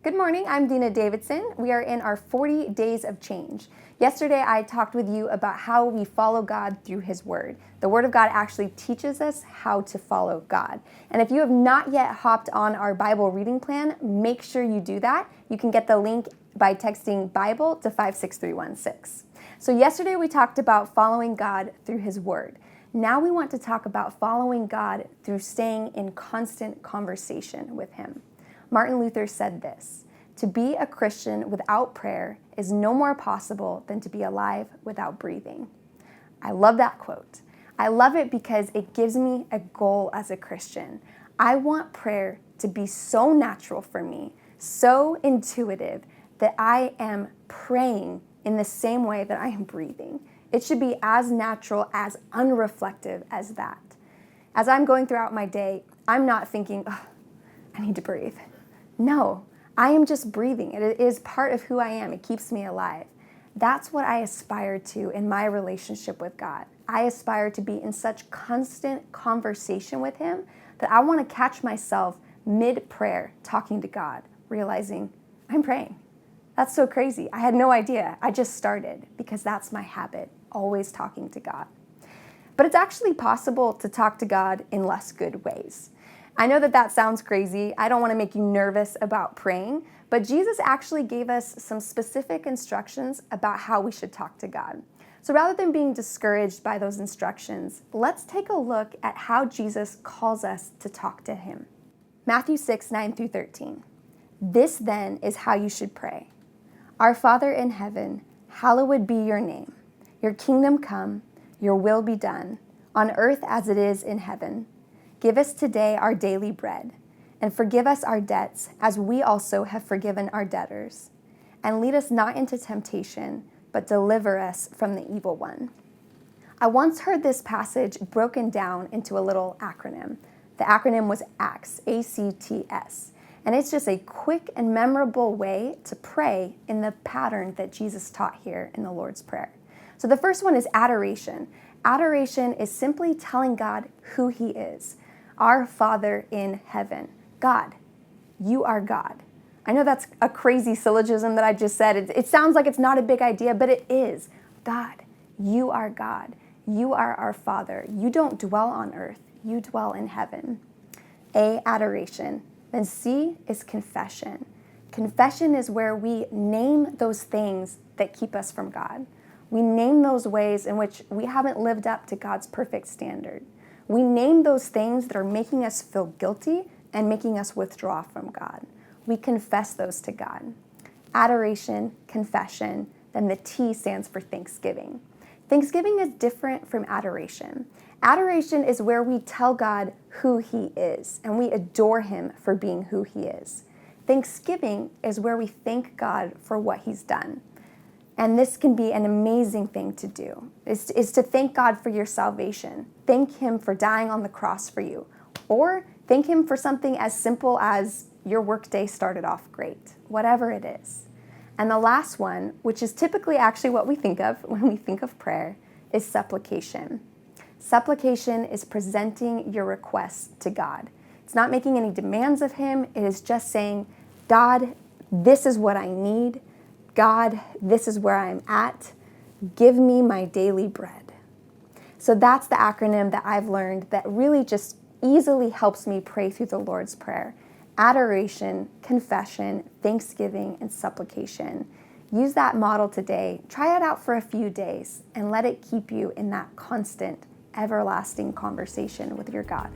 Good morning, I'm Dena Davidson. We are in our 40 days of change. Yesterday, I talked with you about how we follow God through His Word. The Word of God actually teaches us how to follow God. And if you have not yet hopped on our Bible reading plan, make sure you do that. You can get the link by texting Bible to 56316. So yesterday, we talked about following God through His Word. Now we want to talk about following God through staying in constant conversation with Him. Martin Luther said this: "To be a Christian without prayer is no more possible than to be alive without breathing." I love that quote. I love it because it gives me a goal as a Christian. I want prayer to be so natural for me, so intuitive, that I am praying in the same way that I am breathing. It should be as natural, as unreflective as that. As I'm going throughout my day, I'm not thinking, "Oh, I need to breathe." No, I am just breathing. It is part of who I am. It keeps me alive. That's what I aspire to in my relationship with God. I aspire to be in such constant conversation with Him that I want to catch myself mid-prayer talking to God, realizing I'm praying. That's so crazy. I had no idea. I just started because that's my habit, always talking to God. But it's actually possible to talk to God in less good ways. I know that sounds crazy. I don't want to make you nervous about praying, but Jesus actually gave us some specific instructions about how we should talk to God. So rather than being discouraged by those instructions, let's take a look at how Jesus calls us to talk to Him. Matthew 6:9-13. "This then is how you should pray. Our Father in heaven, hallowed be your name. Your kingdom come, your will be done, on earth as it is in heaven. Give us today our daily bread, and forgive us our debts as we also have forgiven our debtors. And lead us not into temptation, but deliver us from the evil one." I once heard this passage broken down into a little acronym. The acronym was ACTS, A-C-T-S. And it's just a quick and memorable way to pray in the pattern that Jesus taught here in the Lord's Prayer. So the first one is adoration. Adoration is simply telling God who He is. Our Father in heaven. God, you are God. I know that's a crazy syllogism that I just said. It sounds like it's not a big idea, but it is. God, you are God. You are our Father. You don't dwell on earth. You dwell in heaven. A, adoration. Then C is confession. Confession is where we name those things that keep us from God. We name those ways in which we haven't lived up to God's perfect standard. We name those things that are making us feel guilty and making us withdraw from God. We confess those to God. Adoration, confession, then the T stands for thanksgiving. Thanksgiving is different from adoration. Adoration is where we tell God who He is and we adore Him for being who He is. Thanksgiving is where we thank God for what He's done. And this can be an amazing thing to do, is to thank God for your salvation. Thank Him for dying on the cross for you. Or thank Him for something as simple as your workday started off great, whatever it is. And the last one, which is typically actually what we think of when we think of prayer, is supplication. Supplication is presenting your requests to God. It's not making any demands of Him. It is just saying, God, this is what I need. God, this is where I'm at. Give me my daily bread. So that's the acronym that I've learned that really just easily helps me pray through the Lord's Prayer. Adoration, confession, thanksgiving, and supplication. Use that model today. Try it out for a few days and let it keep you in that constant, everlasting conversation with your God.